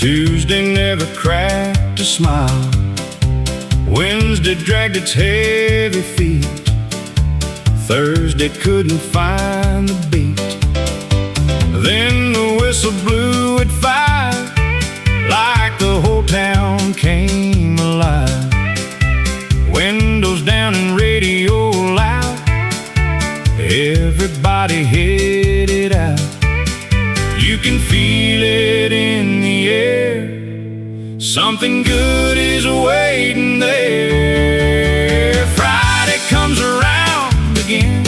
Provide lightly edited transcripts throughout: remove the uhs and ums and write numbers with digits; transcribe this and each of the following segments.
Tuesday never cracked a smile. Wednesday dragged its heavy feet. Thursday couldn't find the beat. Then the whistle blew at 5, like the whole town came alive. Windows down and radio loud, everybody headed out. You can feel it in the air, something good is waiting there. Friday comes around again,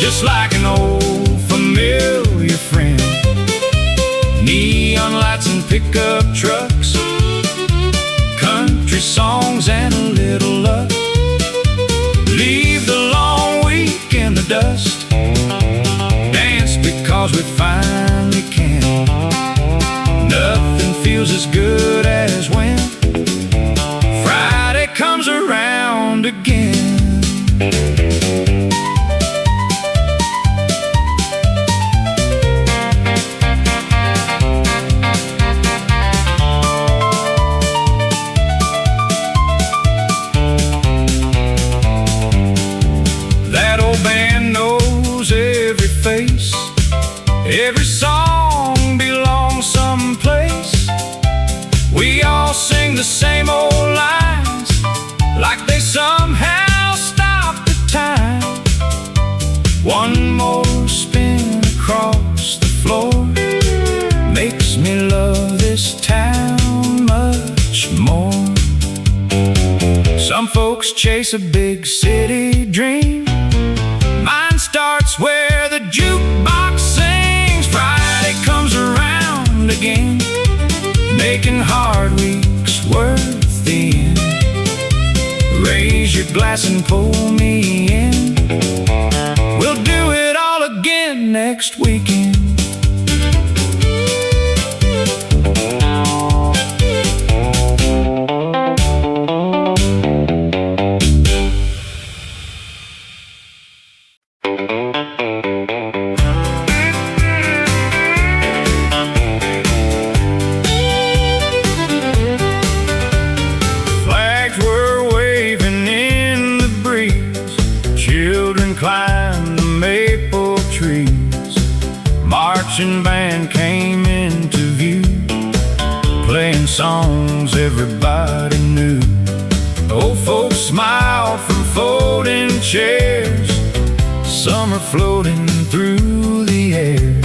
just like an old familiar friend. Neon lights and pickup trucks, country songs and a little luck. Leave the long week in the dust, dance because we finally can. Nothing feels as good as when Friday comes around again. That old band knows every face, every song belongs someplace. We all sing the same old lines, like they somehow stop the time. One more spin across the floor makes me love this town much more. Some folks chase a big city dream. Mine starts where the jukebox sings. Friday comes around again, making hard weeks worth the end. Raise your glass and pull me in, we'll do it all again next weekend. Climbed the maple trees, marching band came into view, playing songs everybody knew. Old folks smiled from folding chairs, summer floating through the air.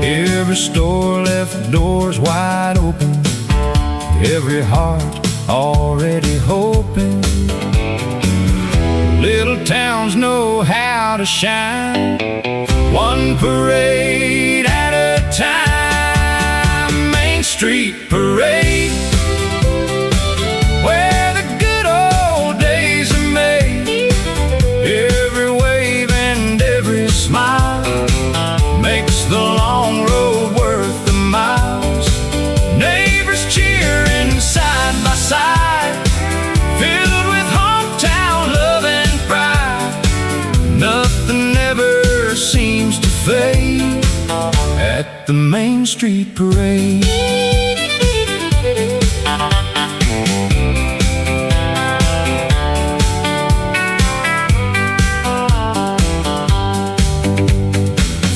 Every store left doors wide open, every heart already hoping. Little towns know how to shine, one parade at a time. Main Street Parade, where the good old days are made. Every wave and every smile makes the long road worth the miles. Neighbors cheering side by side, filled with hometown love and pride. Nothing ever seems to fade at the Main Street Parade.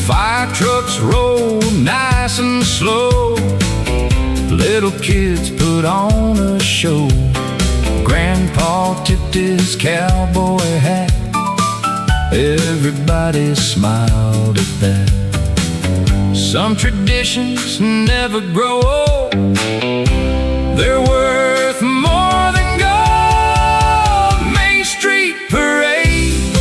Fire trucks roll nice and slow, little kids put on a show. Grandpa tipped his cowboy hat, everybody smiled at that. Some traditions never grow old, they're worth more than gold. Main Street Parade,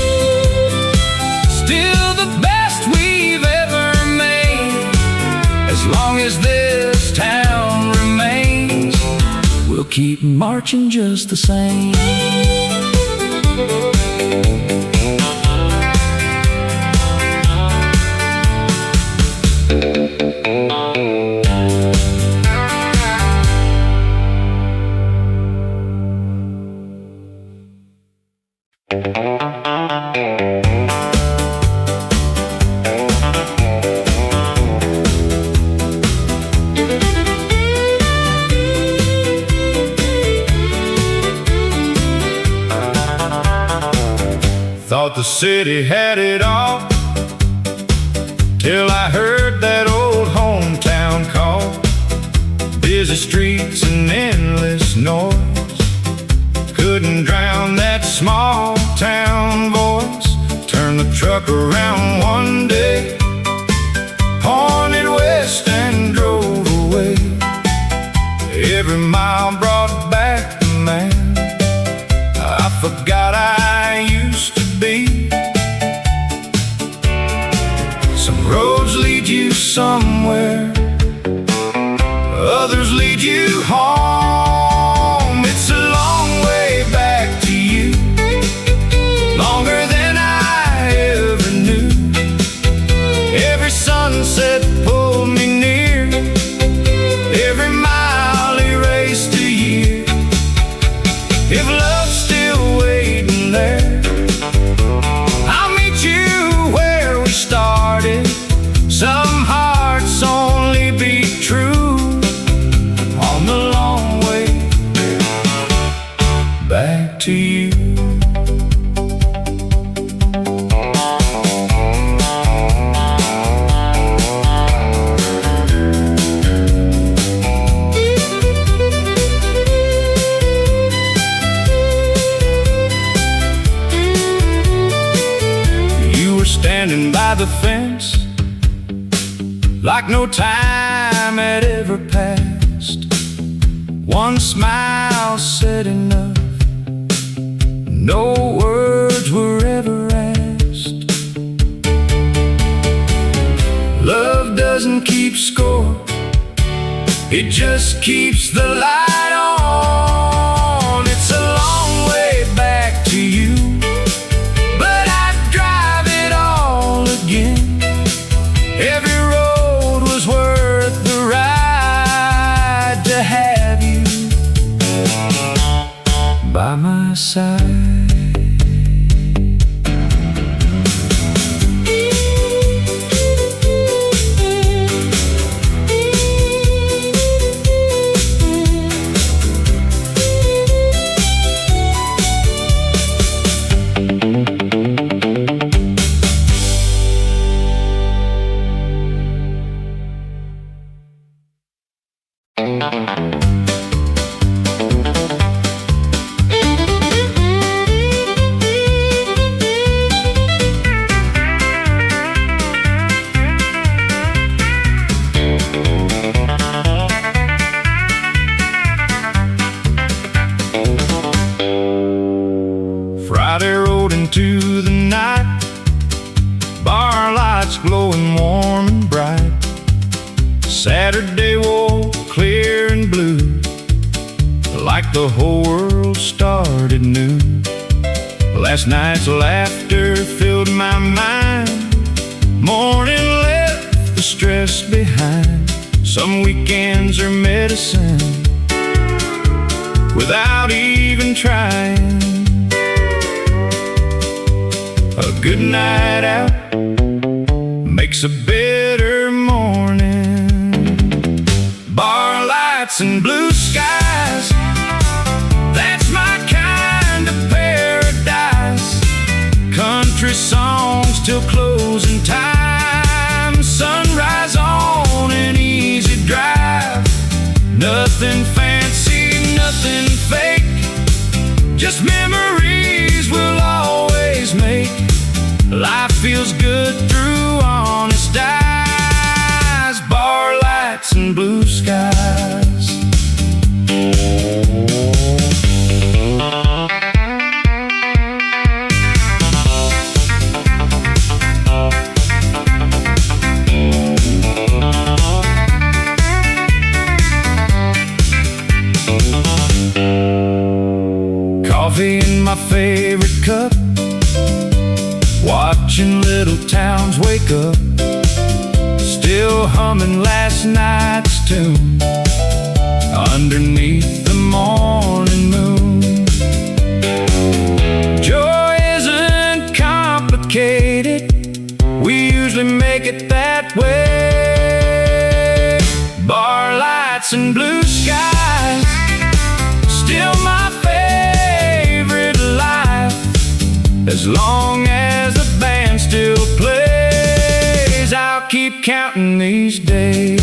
still the best we've ever made. As long as this town remains, we'll keep marching just the same. the city had it all, till I heard that old hometown call. Busy streets and endless noise couldn't drown that small town voice. Turned the truck around one day, pointed west and drove away. Every mile brought back the man I forgot I used to be. Some roads lead you somewhere, others lead you home. It's a long way back to you, longer than I ever knew. Every sunset pulled me near, every mile erased a year. If love's still waiting there, I'll meet you where we started. Some hearts only beat true on the long way back to you. You were standing by the fence like no time had ever passed. One smile said enough, no words were ever asked. Love doesn't keep score, it just keeps the light on. It's a long way back to you, but I'd drive it all again. Every road was worth the ride to have you by my side. Friday rode into the night, bar lights glowing warm and bright. Saturday woke clear and blue, like the whole world started new. Last night's laughter filled my mind, morning left the stress behind. Some weekends are medicine without even trying. A good night out makes a better morning. Bar lights and blue skies, that's my kind of paradise. Country songs till closing time, sunrise on an easy drive. Nothing fancy, nothing fake, just memories we'll always make. Life feels good through honest eyes, bar lights and blue skies. Coffee in my favorite cup, watching little towns wake up, still humming last night's tune underneath the morning moon. Joy isn't complicated, we usually make it that way. Bar lights and blue skies, still my favorite life, as long as keep counting these days.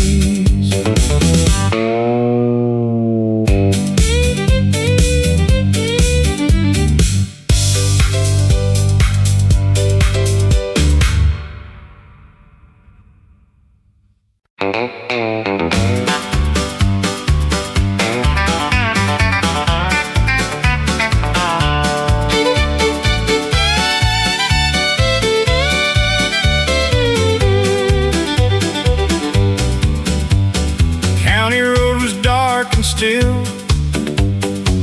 Still,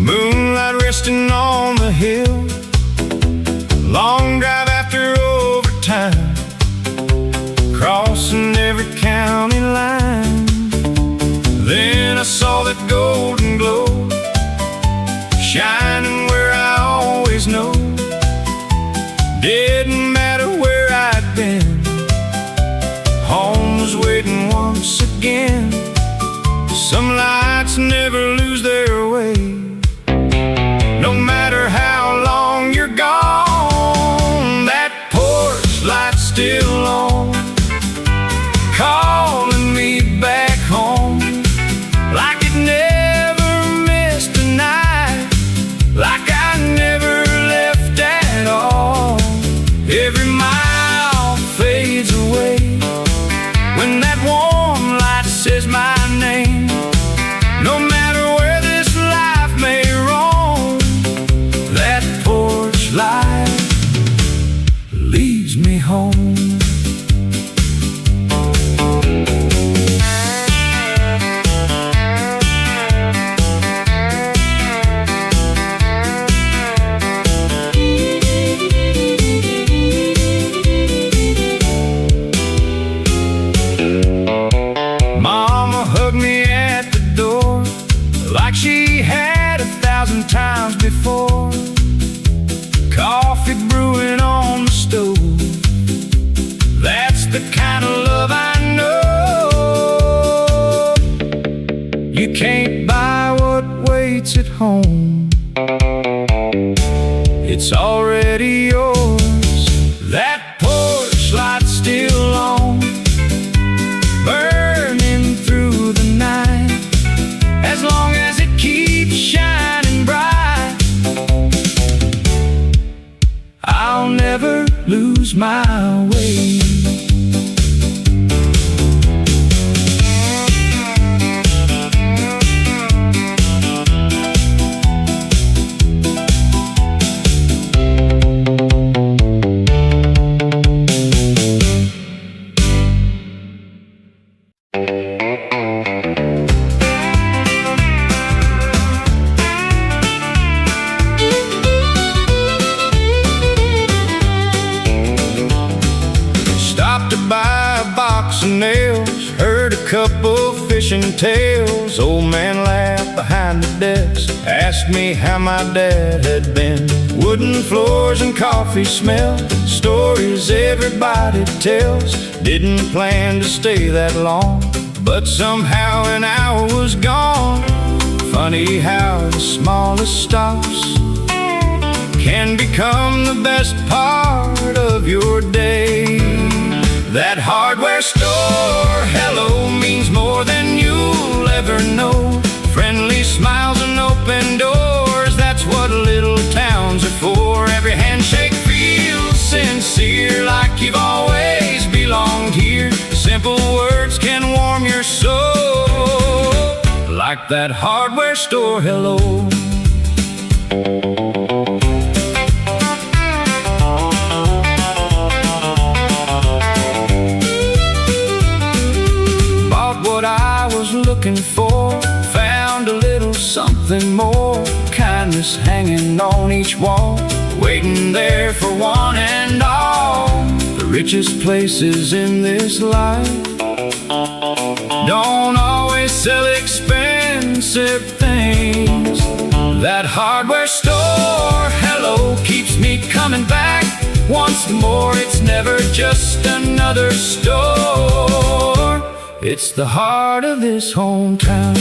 moonlight resting on the hill, long drive after overtime, crossing every county line. Then I saw that golden glow shining where I always know. Didn't matter where I'd been, home was waiting once again. Some lights never lose their way, no matter how long you're gone. That porch light's still on, calling me back home, like it never missed a night, like I never left at all. Every mile fades away when that warm light says my name. No matter where this life may roam, that porch light leads me home. Mama hugged me at the door like she had 1,000 times before. Coffee brewing on the stove, that's the kind of love I know. You can't buy what waits at home, it's already yours. That porch light's still on, burning through the night, as long as it keeps shining bright. I'll never lose my way. To buy a box of nails, heard a couple fishing tales. Old man laughed behind the desk, asked me how my dad had been. Wooden floors and coffee smell, stories everybody tells. Didn't plan to stay that long, but somehow an hour was gone. Funny how the smallest stops can become the best part of your day. That hardware store hello means more than you'll ever know. Friendly smiles and open doors, that's what little towns are for. Every handshake feels sincere, like you've always belonged here. Simple words can warm your soul, like that hardware store hello. Looking for, found a little something more. Kindness hanging on each wall, waiting there for one and all. The richest places in this life don't always sell expensive things. That hardware store hello keeps me coming back once more. It's never just another store, it's the heart of this hometown.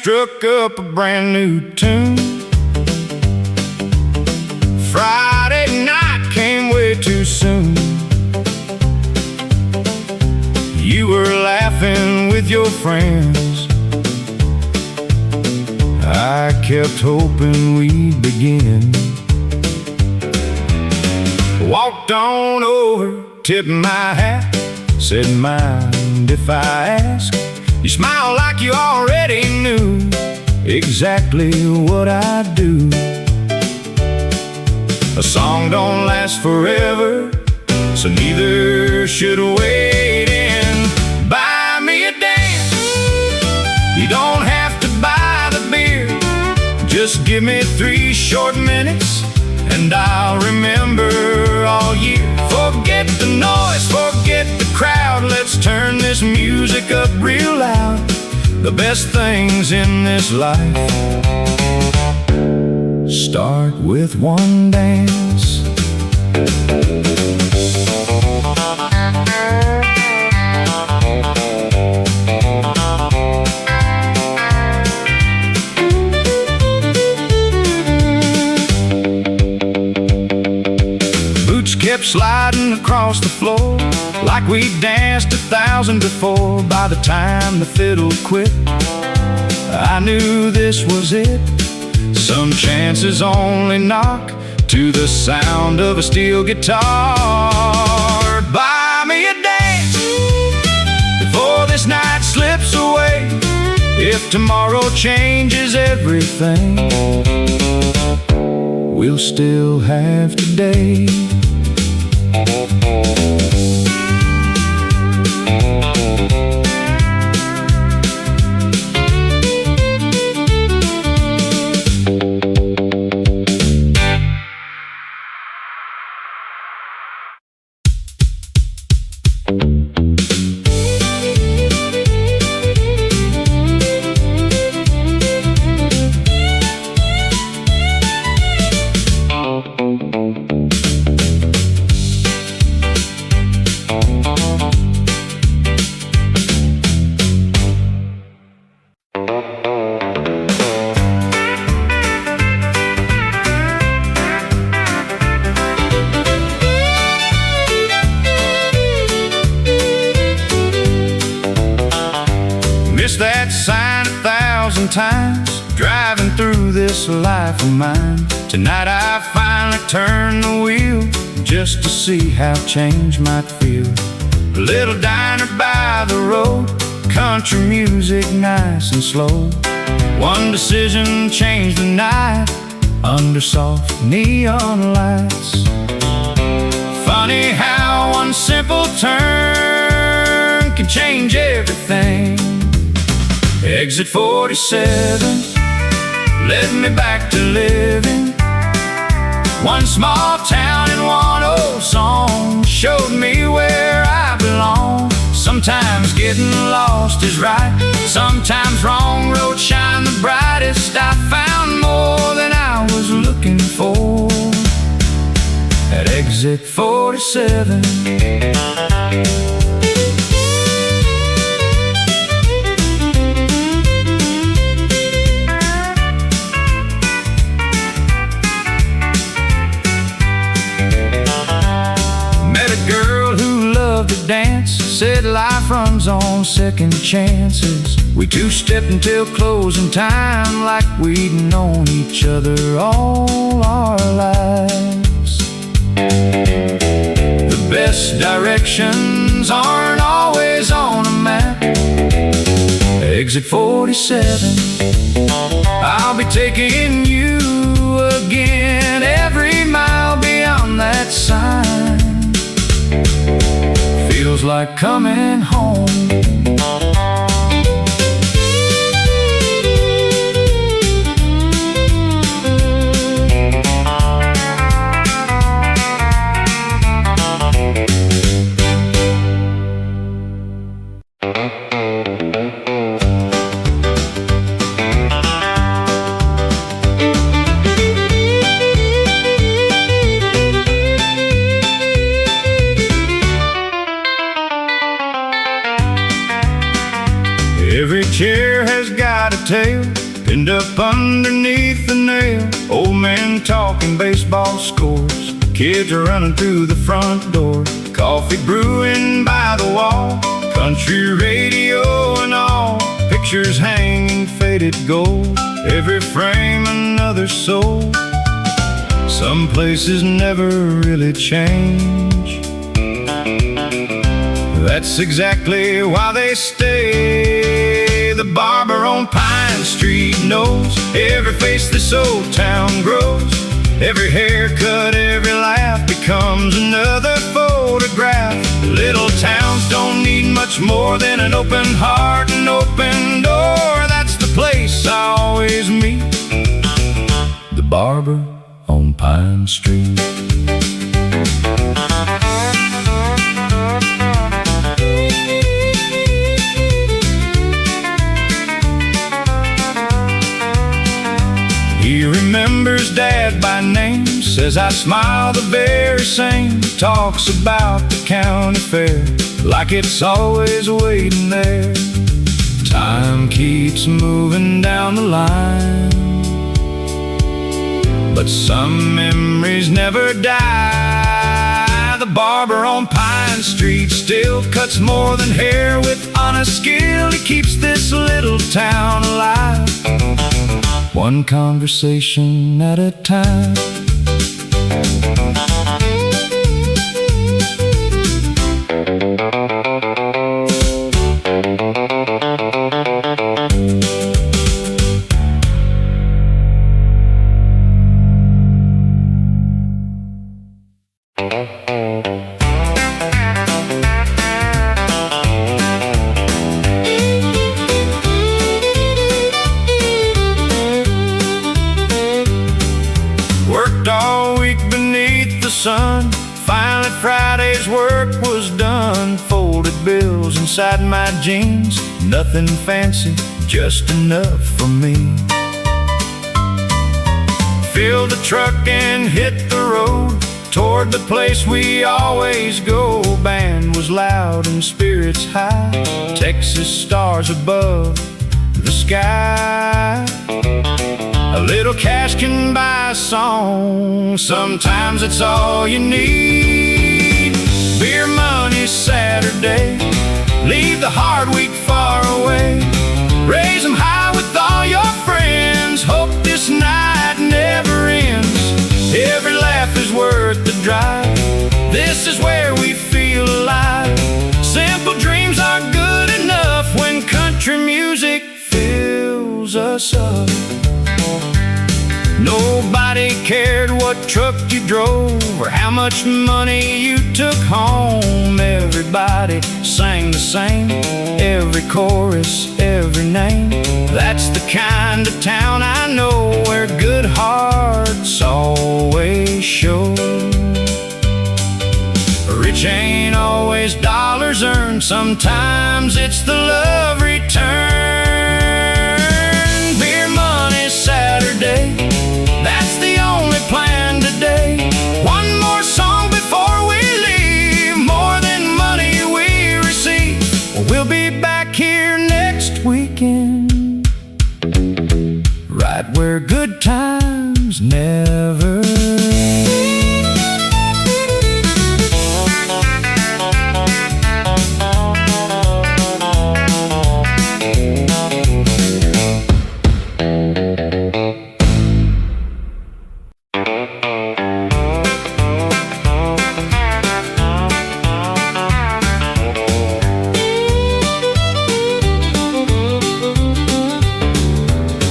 struck up a brand new tune. Friday night came way too soon. You were laughing with your friends. I kept hoping we'd begin. Walked on over, tipped my hat, said, "Mind if I ask?" You smiled like you already knew exactly what I do. A song don't last forever, so neither should waiting. Buy me a dance. You don't have to buy the beer. Just give me 3 short minutes and I'll remember all year. Forget the noise, forget the crowd. Let's turn this music up real loud. The best things in this life start with one dance. Kept sliding across the floor like we danced 1,000 before. By the time the fiddle quit, I knew this was it. Some chances only knock to the sound of a steel guitar. Buy me a dance before this night slips away. If tomorrow changes everything, we'll still have today. Missed that sign 1,000 times, driving through this life of mine. Tonight I finally turned the wheel, just to see how change might feel. A little diner by the road, country music nice and slow. One decision changed the night, under soft neon lights. Funny how one simple turn can change everything. Exit 47 led me back to living. One small town and one old song showed me where I belong. Sometimes getting lost is right, sometimes wrong roads shine the brightest. I found more than I was looking for at exit 47. Dance, said life runs on second chances. We two-stepped until closing time, like we'd known each other all our lives. The best directions aren't always on a map. Exit 47, I'll be taking you again, every mile beyond that sign. Feels like coming home. Every chair has got a tail pinned up underneath the nail. Old men talking baseball scores, kids are running through the front door. Coffee brewing by the wall, country radio and all. Pictures hanging faded gold, every frame another soul. Some places never really change. That's exactly why they stay. The barber on Pine Street knows every face this old town grows. Every haircut, every laugh becomes another photograph. Little towns don't need much more than an open heart and open door. That's the place I always meet, the barber on Pine Street. He remembers Dad by name, says I smile the very same. Talks about the county fair like it's always waiting there. Time keeps moving down the line, but some memories never die. The barber on Pine Street still cuts more than hair with honest skill. He keeps this little town alive, one conversation at a time. Sun. Finally Friday's work was done. Folded bills inside my jeans. Nothing fancy, just enough for me. Filled the truck and hit the road toward the place we always go. Band was loud and spirits high, Texas stars above the sky. A little cash can buy a song, sometimes it's all you need. Beer money Saturday, leave the hard week far away. Raise 'em high with all your friends, hope this night never ends. Every laugh is worth the drive, this is where we feel alive. Simple dreams are good enough when country music fills us up. Nobody cared what truck you drove or how much money you took home. Everybody sang the same, every chorus, every name. That's the kind of town I know, where good hearts always show. Rich ain't always dollars earned, sometimes it's the love returned. Beer money Saturday, that's the only plan today. One more song before we leave, more than money we receive. We'll be back here next weekend, right where good times never end.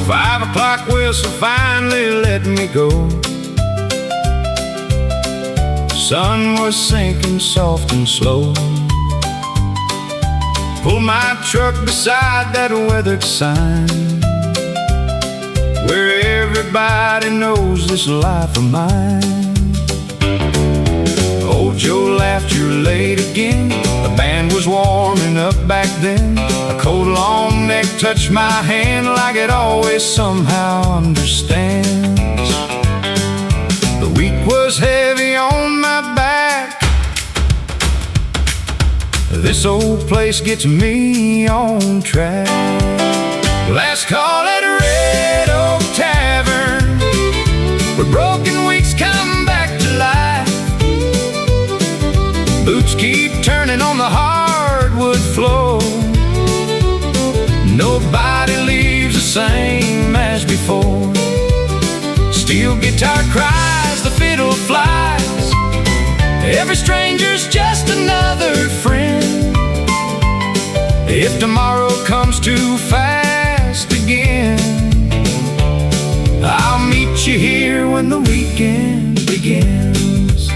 5 o'clock whistle finally let me go. Sun was sinking soft and slow. Pull my truck beside that weathered sign, where everybody knows this life of mine. Old Joe laughed, "You're late again." The band was warming up back then. A cold long neck touched my hand like it always somehow understands. The week was heavy on my back. This old place gets me on track. Last call at Red Oak Tavern, where broken weeks come back to life. Boots keep turning on the hardwood floor. Nobody leaves the same as before. Steel guitar cries, the fiddle flies. Every stranger's just another friend. If tomorrow comes too fast again, I'll meet you here when the weekend begins.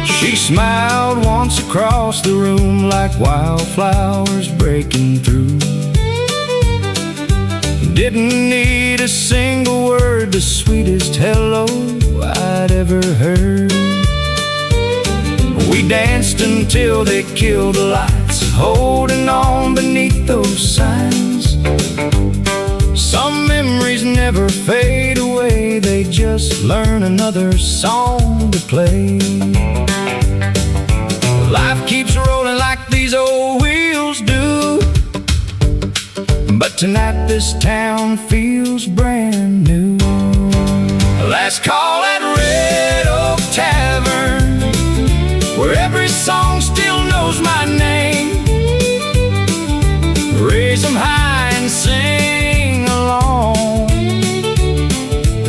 She smiled once across the room like wildflowers breaking through. Didn't need a single word, the sweetest hello I'd ever heard. We danced until they killed the lights, holding on beneath those signs. Some memories never fade away, they just learn another song to play. Life keeps rolling like these old wheels do, but tonight this town feels brand new. Last call at Red Oak Tavern, where every song still knows my name. Raise them high and sing along.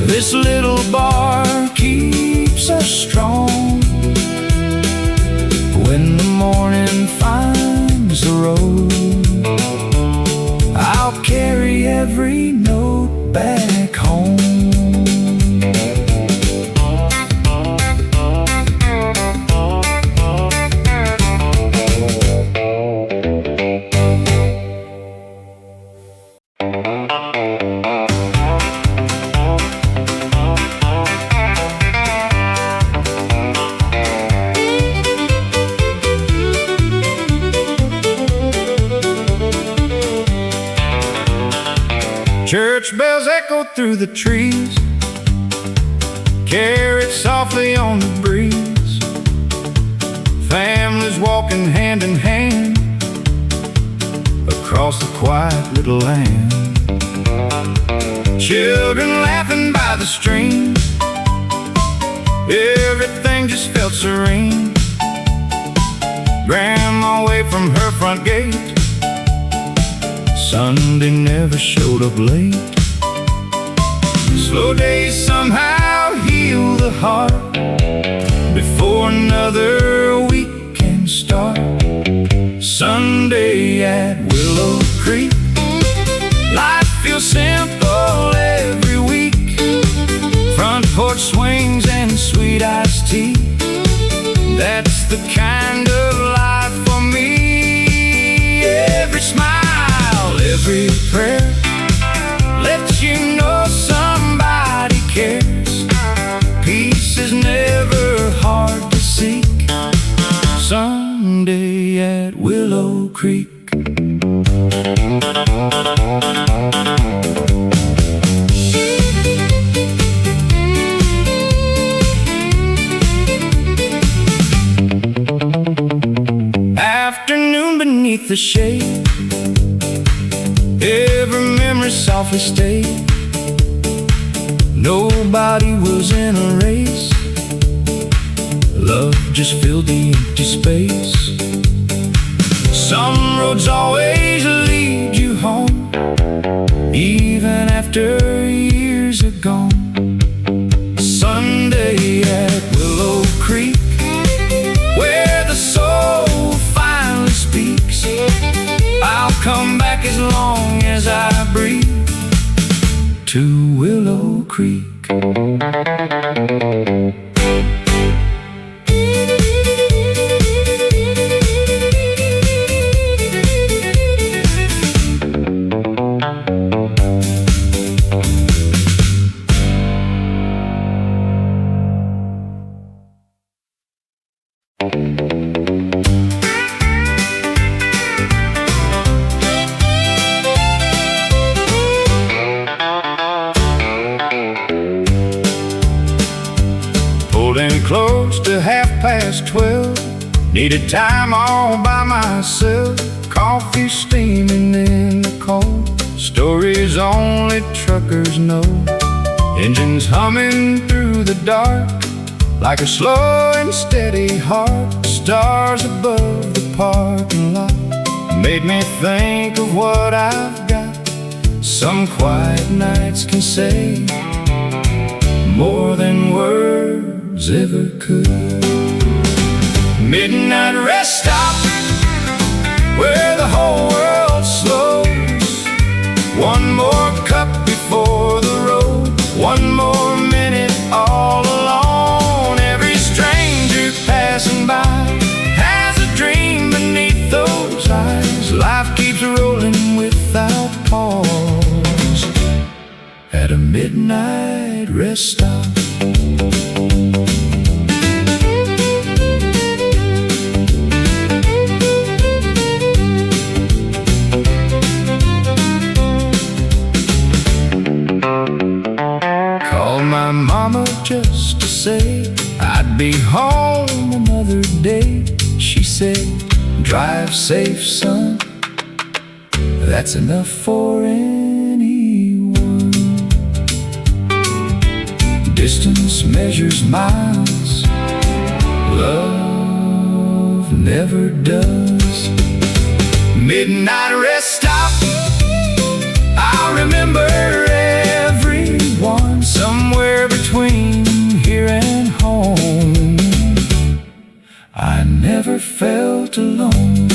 This little bar keeps us strong. When the morning finds the road, I'll carry every note back home. Church bells echo through the trees, carried softly on the breeze. Families walking hand in hand across the quiet little land. Children laughing by the stream, everything just felt serene. Grandma away from her front gate, Sunday never showed up late. Slow days somehow heal the heart before another week can start. Sunday at Willow Creek, life feels simple every week. Front porch swings and sweet iced tea, that's the kind of life for me. Every smile, every prayer lets you know somebody cares. Peace is never hard to seek. Sunday at Willow Creek. Afternoon beneath the shade, every memory softly stayed. Nobody was in a race, love just filled the empty space. Some roads always lead you home, even after years are gone. Sunday at Willow Creek, where the soul finally speaks. I'll come back as long as I breathe to Willow Creek. Holding close to 12:30, needed time all by myself. coffee steaming in the cold, stories only truckers know. Engines humming through the dark like a slow and steady heart. Stars above the parking lot made me think of what I've got. Some quiet nights can say more than words ever could. Midnight rest stop, where the whole world slows. One more cup before the road, one more minute all alone. Every stranger passing by has a dream beneath those eyes. Life keeps rolling without pause at a midnight rest stop. My mama just to say I'd be home another day. She said, drive safe, son, that's enough for anyone. Distance measures miles, love never does. Midnight rest stop, I'll remember everyone. Somewhere between here and home, I never felt alone.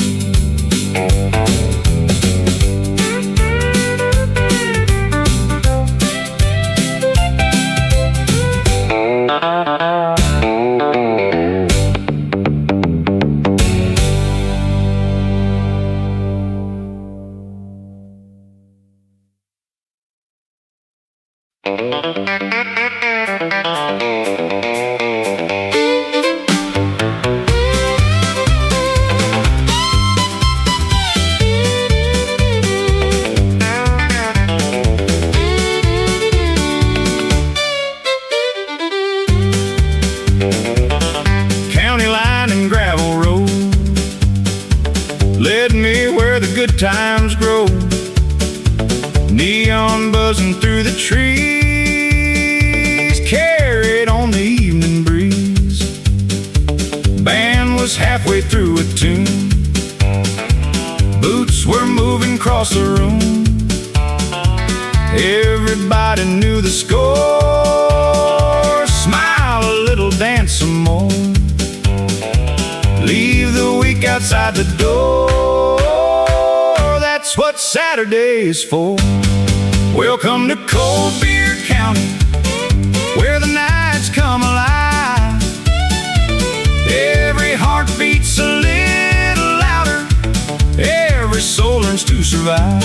County line and gravel road led me where the good times grow. Neon buzzing through the trees carried on the evening breeze. Band was halfway through a tune, boots were moving across the room. Everybody knew the score. Smile a little, dance some more. Leave the week outside the door. That's what Saturday is for. Welcome to Cold Beer County, where the nights come alive. Every heart beats a little louder, every soul learns to survive.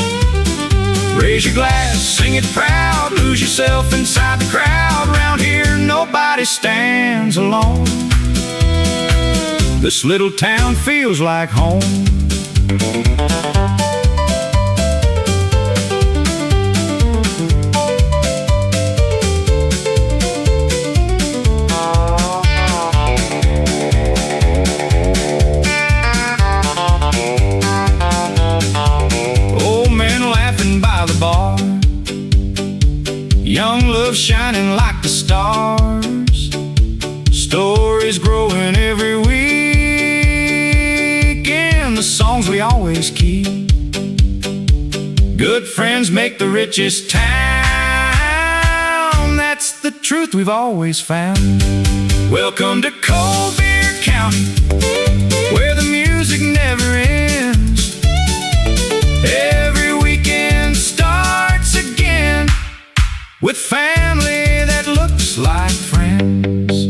Raise your glass, sing it proud, lose yourself inside the crowd. Round here nobody stands alone. This little town feels like home. Bar, young love shining like the stars. Stories growing every week in the songs we always keep. Good friends make the richest town. That's the truth we've always found. Welcome to Cold Beer County, where the music never ends. Every weekend starts again with family that looks like friends.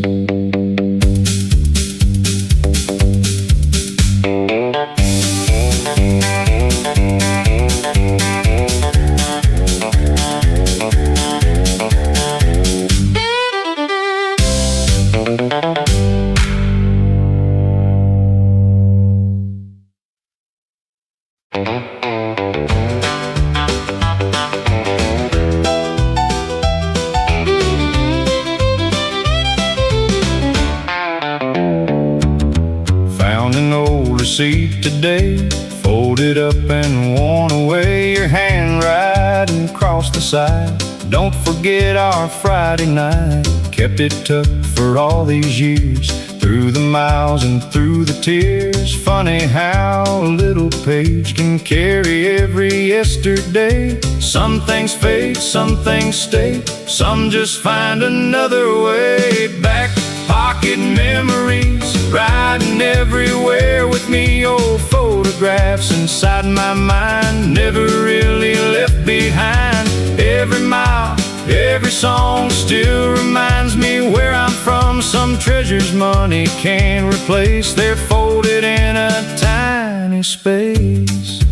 Found an old receipt today, folded folded up and worn away, your handwriting across the side. Don't forget our Friday night, kept it tucked for all these years, through the miles and through the tears. Funny how a little page can carry every yesterday. Some things fade, some things stay, some just find another way. Back pocket memories, riding everywhere with me. Old photographs inside my mind, never really left behind. Every mile, every song still reminds me where I'm from. Some treasures money can't replace, they're folded in a tiny space.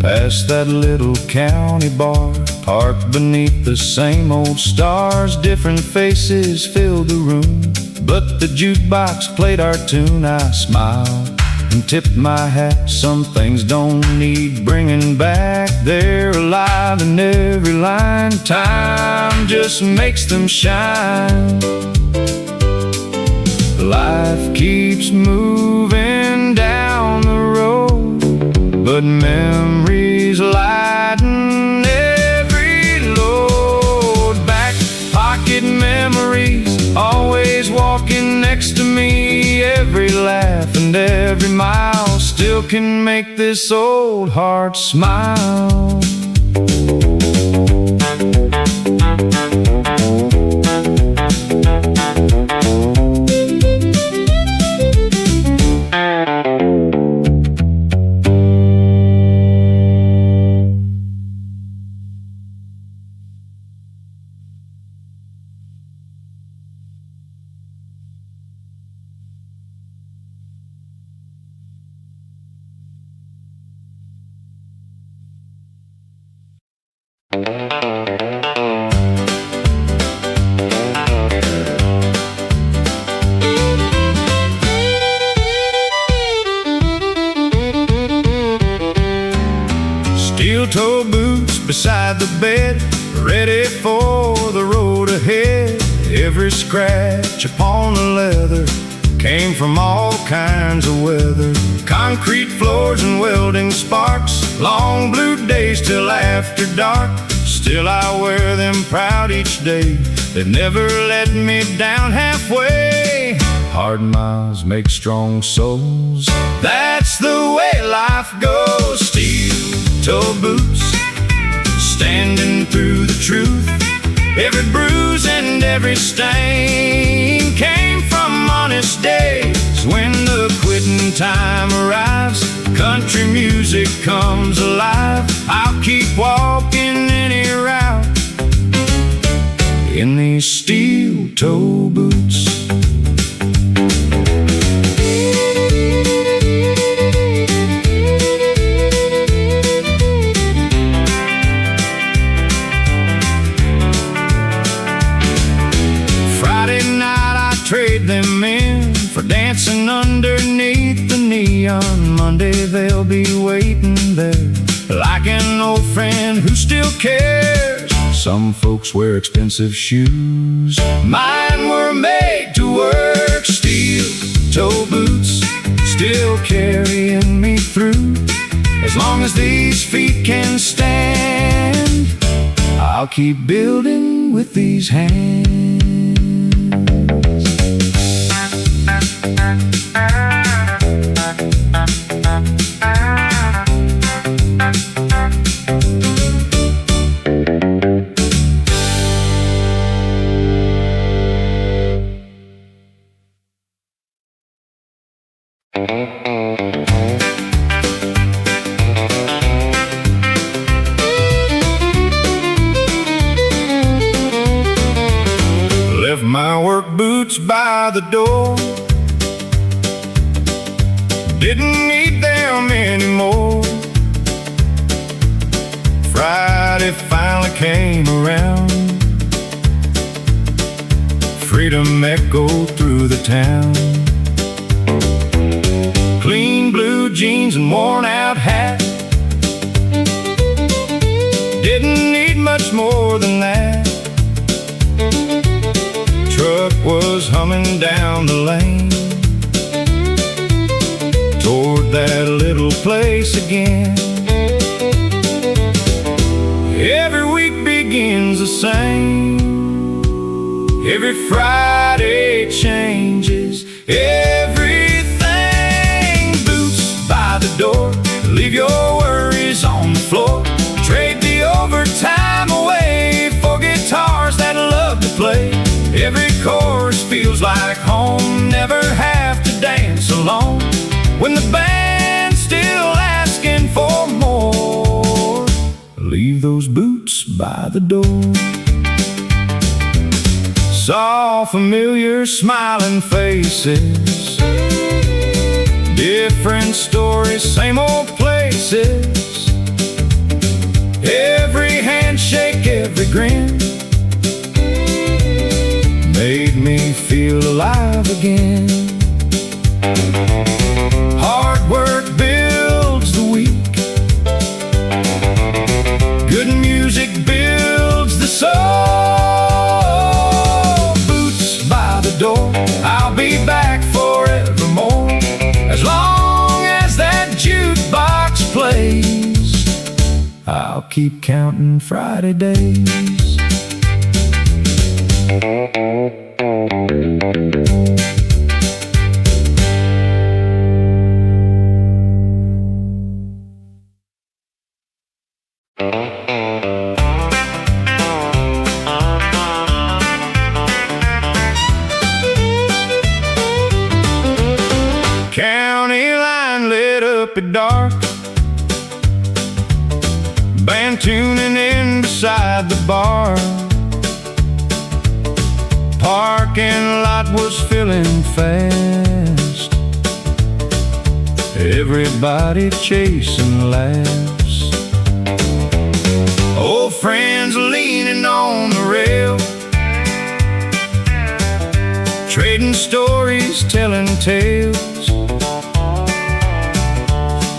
Past that little county bar, parked beneath the same old stars. Different faces filled the room, but the jukebox played our tune. I smiled and tipped my hat. Some things don't need bringing back, they're alive in every line. Time just makes them shine. Life keeps moving down the road, but memories lighten every load. Back pocket memories, always walking next to me. Every laugh and every mile still can make this old heart smile. Steel-toe boots beside the bed, ready for the road ahead. Every scratch upon the leather came from all kinds of weather. Concrete floors and welding sparks, long blue days till after dark. Still I wear them proud each day, they've never let me down halfway. Hard miles make strong souls, that's the way life goes. Steel-toe boots, standing through the truth. Every bruise and every stain came from honest days. When the quitting time arrives, country music comes alive. I'll keep walking any route in these steel-toe boots. Trade them in for dancing underneath the neon. Monday they'll be waiting there, like an old friend who still cares. Some folks wear expensive shoes, mine were made to work. Steel-toe boots still carrying me through. As long as these feet can stand, I'll keep building with these hands. Left my work boots by the door, didn't need them anymore. Friday finally came around, freedom echoed through the town. Clean blue jeans and worn out hat, didn't need years more than that. Truck was humming down the lane toward that little place again. Every week begins the same. Every Friday changes everything. Boots by the door, leave your worries on the floor. Trade the overtime away for guitars that love to play. Every chorus feels like home. Never have to dance alone when the band's still asking for more. Leave those boots by the door. Saw familiar smiling faces, different stories, same old places. Every handshake, every grin made me feel alive again. Hard work builds the weak. Good music builds the soul. Boots by the door, I'll be back forevermore. As long as that jukebox plays, I'll keep counting Friday days. County line lit up at dark, band tuning in beside the bar. Parking lot was filling fast, everybody chasing laughs. Old friends leaning on the rail, trading stories, telling tales.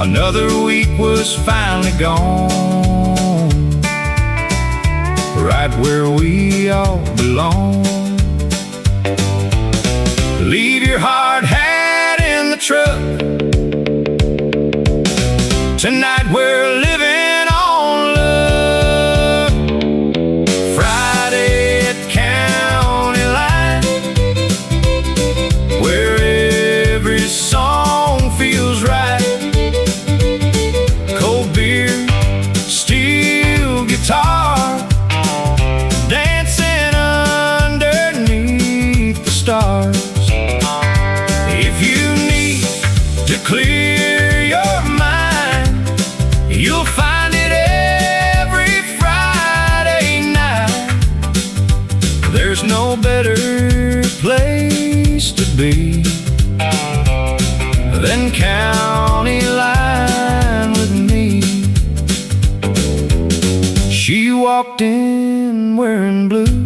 Another week was finally gone, right where we all belong. Leave your hard hat in the truck. Tonight we're living on luck. Friday at County Line, where every song feels right. Cold beer, steel guitar, dancing underneath the stars. Clear your mind, you'll find it every Friday night. There's no better place to be than County Line with me. She walked in wearing blue,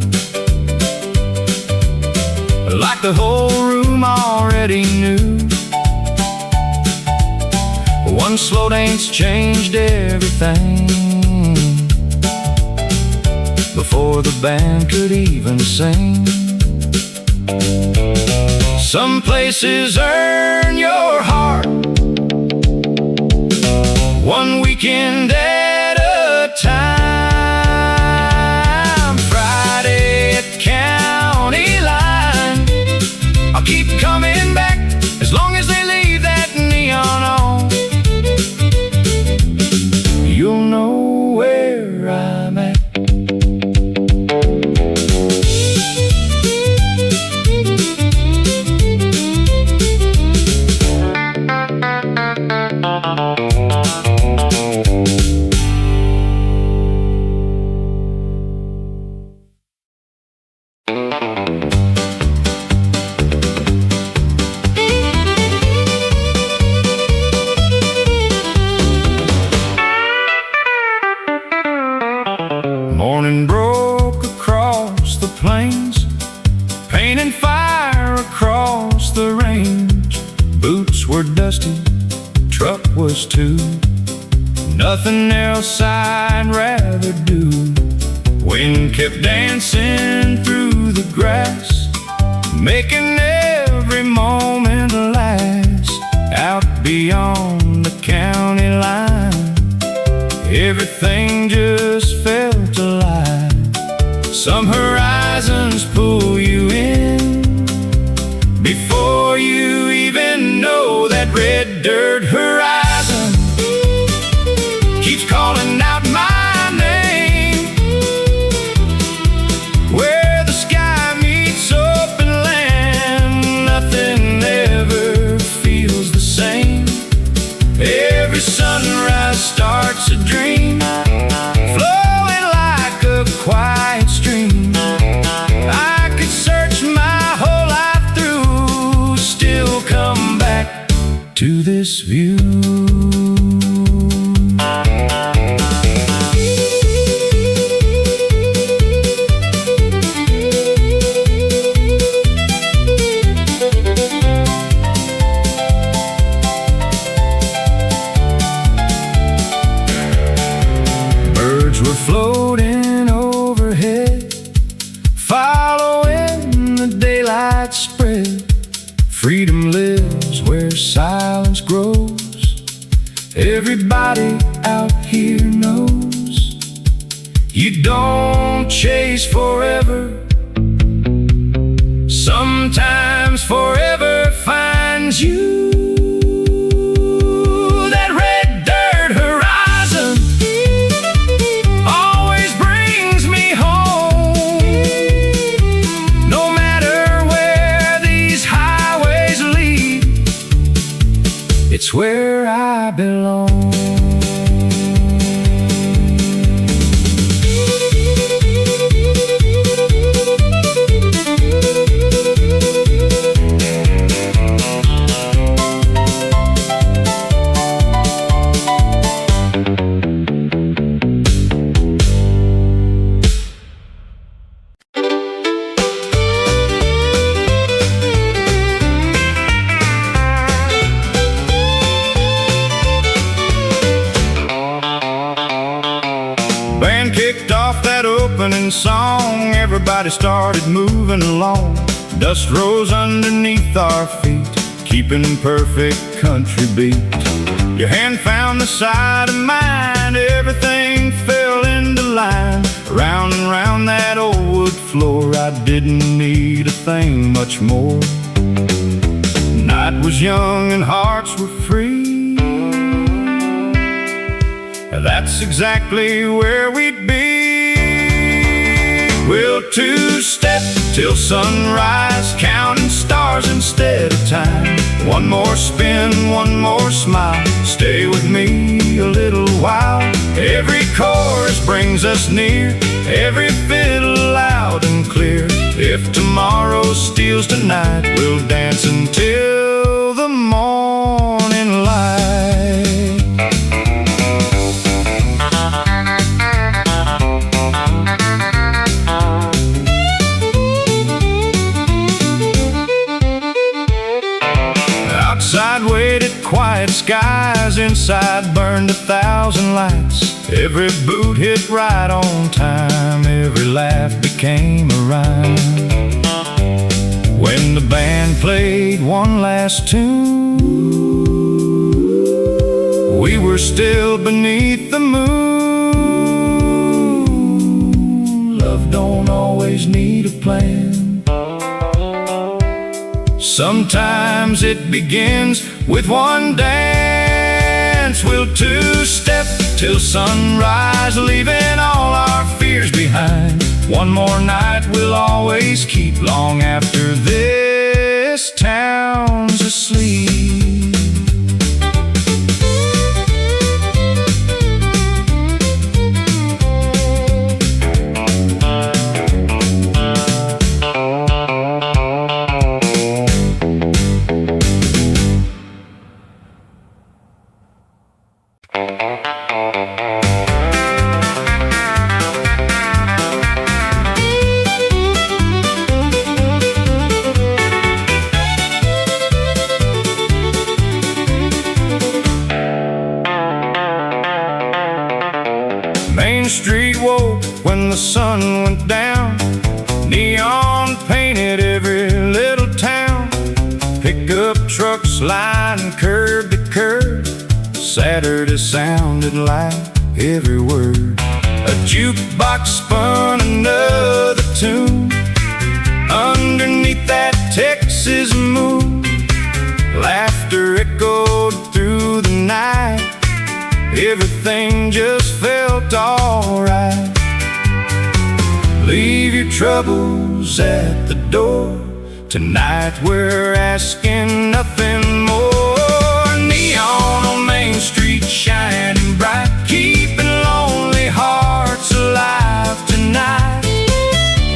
like the whole room already knew. One slow dance changed everything, before the band could even sing. Some places earn your heart, one weekend at a time. Friday at County Line, I'll keep coming back as long as they leave that neon on. You'll know where I'm at. Morning broke across the plains, pain and fire across the range. Boots were dusty, truck was too. Nothing else I'd rather do Wind kept dancing through the grass, making every moment last. Out beyond the county line, everything just felt alive. Some horizons pull you in before you even know that red dirt horizon keeps calling out my name. Where the sky meets open land, nothing ever feels the same. Every sunrise starts a dream, flowing like a quiet stream. I could search my whole life through, still come back to this view. We're floating overhead, following the daylight spread. Freedom lives where silence grows. Everybody out here knows you don't chase forever. Sometimes forever finds you. It's where I belong. Band kicked off that opening song, everybody started moving along. Dust rose underneath our feet, keeping perfect country beat. Your hand found the side of mine, everything fell into line. Round and round that old wood floor, I didn't need a thing much more. Night was young and hearts were free. That's exactly where we'd be. We'll two-step till sunrise, counting stars instead of time. One more spin, one more smile, stay with me a little while. Every chorus brings us near, every fiddle loud and clear. If tomorrow steals tonight, we'll dance until the morning light. Outside waited quiet skies, inside burned 1,000 lights. Every boot hit right on time, every laugh became a rhyme. When the band played one last tune, we were still beneath the moon. Love don't always need a plan. Sometimes it begins with one dance. We'll two-step till sunrise, leaving all our fears behind. One more night we'll always keep, long after this town's asleep. Main Street woke when the sun went down. Neon painted every little town. Pickup trucks lined curb to curb. Saturday sounded like every word. A jukebox spun another tune underneath that Texas moon. Laughter echoed through the night. Everything just felt alright. Leave your troubles at the door. Tonight we're asking nothing more. Neon on Main Street shining bright, keeping lonely hearts alive tonight.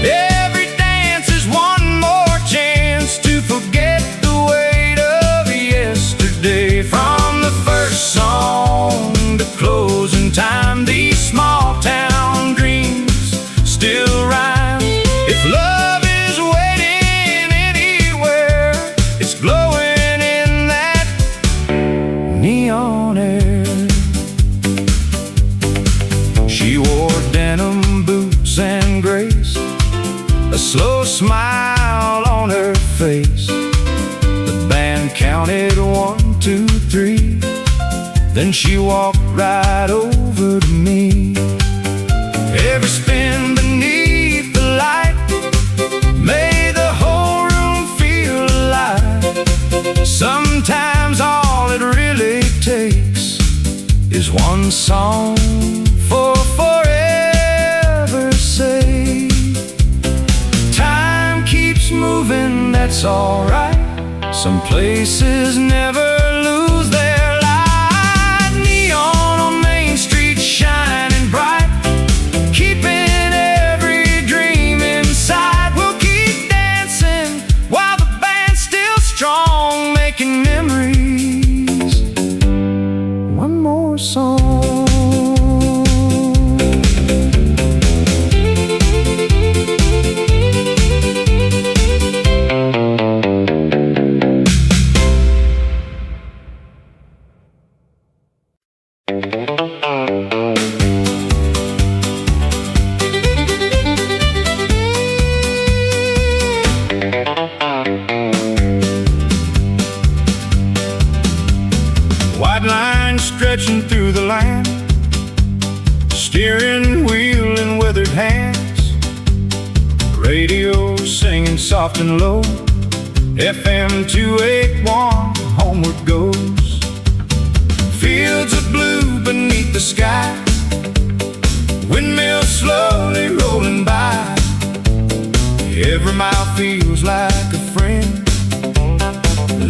Every dance is one more chance to forget the weight of yesterday. From the first song to closing time, these small town dreams still rhyme. If love is waiting anywhere, it's glowing in that neon air. She wore denim boots and grace, a slow smile on her face. The band counted 1, 2, 3, then she walked right over to me. Every spin beneath the light made the whole room feel alive. Sometimes all it really takes is one song for forever's sake. Time keeps moving, that's alright. Some places never lose their light. Neon on Main Street shining bright, keeping every dream inside. We'll keep dancing while the band's still strong, making memories. One more song. White lines stretching through the land, steering wheel in withered hands. Radio singing soft and low, FM 281, homeward goes. Fields of blue beneath the sky, windmills slowly rolling by. Every mile feels like a friend,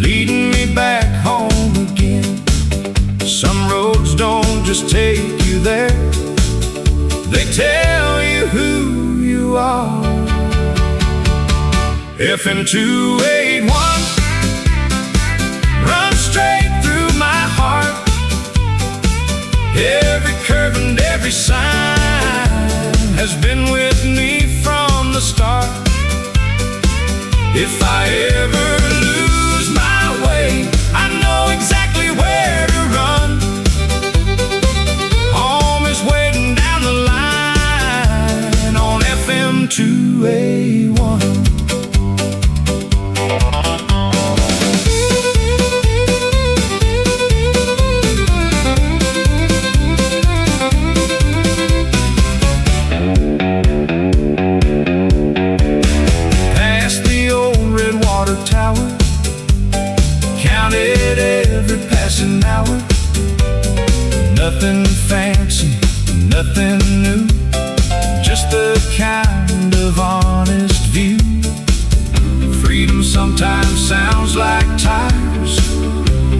leading me back home again. Some roads don't just take you there, they tell you who you are. FM 281 runs straight through my heart. Every curve and every sign has been with me from the start. If I ever lose my way, I know exactly where to run. Home is waiting down the line on FM 281. Tower, counted every passing hour. Nothing fancy, nothing new, just the kind of honest view. Freedom sometimes sounds like tires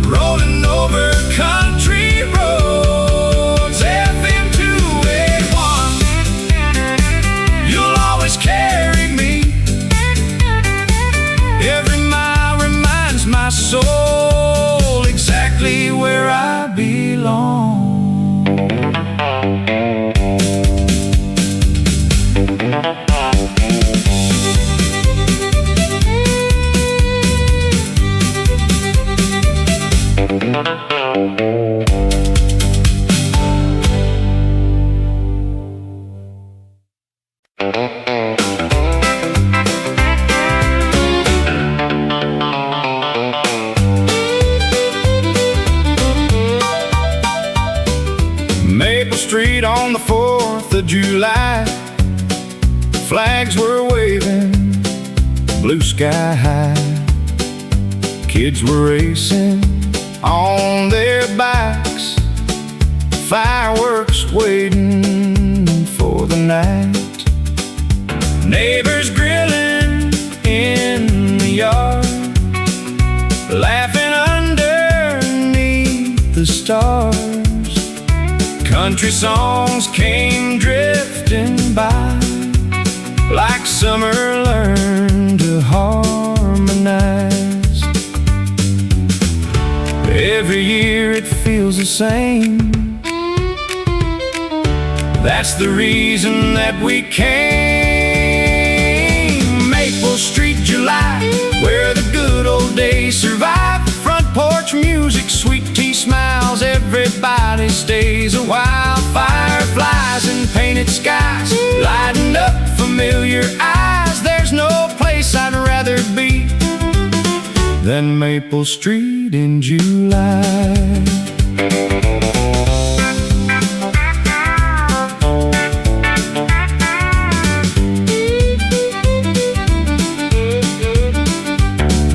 rolling over country roads. FM 281, you'll always carry me. Every mile reminds my soul exactly where I belong. Street on the 4th of July. Flags were waving, blue sky high. Kids were racing on their bikes, fireworks waiting for the night. Neighbors grilling in the yard, laughing underneath the stars. Country songs came drifting by, like summer learned to harmonize. Every year it feels the same. That's the reason that we came. Maple Street, July, where the good old days survive. Front porch music, sweet tea smiles, everybody stays a while. Fireflies and painted skies, lighting up familiar eyes. There's no place I'd rather be than Maple Street in July.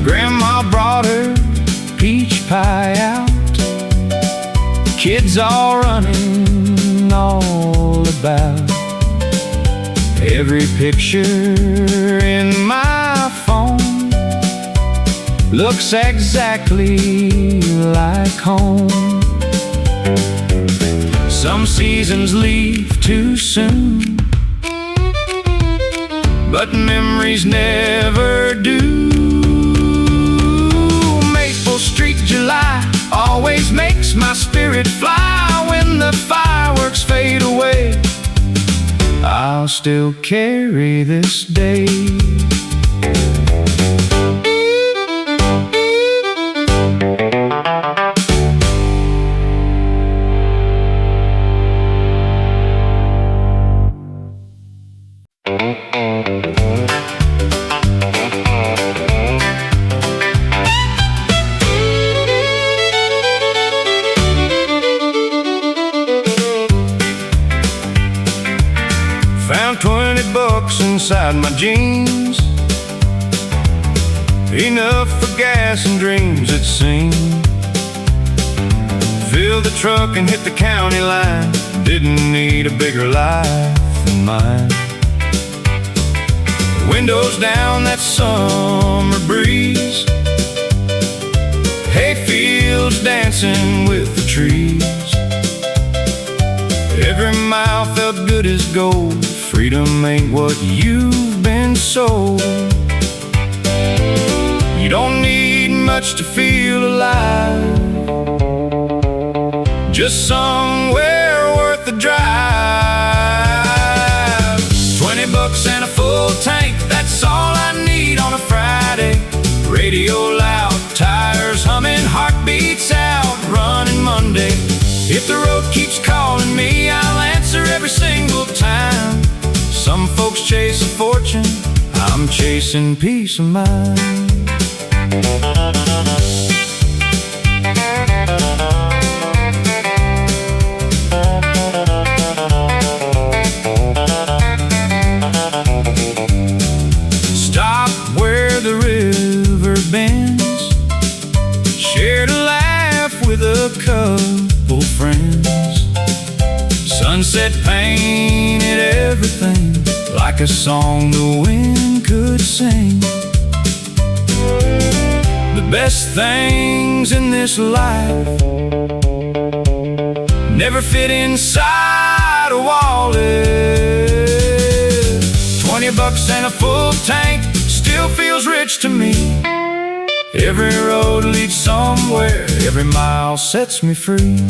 Grandma brought her peach pie out, kids all running all about. Every picture in my phone looks exactly like home. Some seasons leave too soon, but memories never do. Maple Street, July, always makes my spirit fly. When the fireworks fade away, I'll still carry this day. Found 20 bucks inside my jeans, enough for gas and dreams, it seemed. Filled the truck and hit the county line, didn't need a bigger life than mine. Windows down, that summer breeze, hayfields dancing with the trees. Every mile felt good as gold. Freedom ain't what you've been sold. You don't need much to feel alive, just somewhere worth the drive. 20 bucks and a full tank, that's all I need on a Friday. Radio loud, tires humming, heartbeats out, running Monday. If the road keeps calling me, I'll answer every single time. Some folks chase a fortune, I'm chasing peace of mind. Stop where the river bends, shared a laugh with a couple friends. Sunset painted everything like a song the wind could sing. The best things in this life never fit inside a wallet. 20 bucks and a full tank still feels rich to me. Every road leads somewhere, every mile sets me free.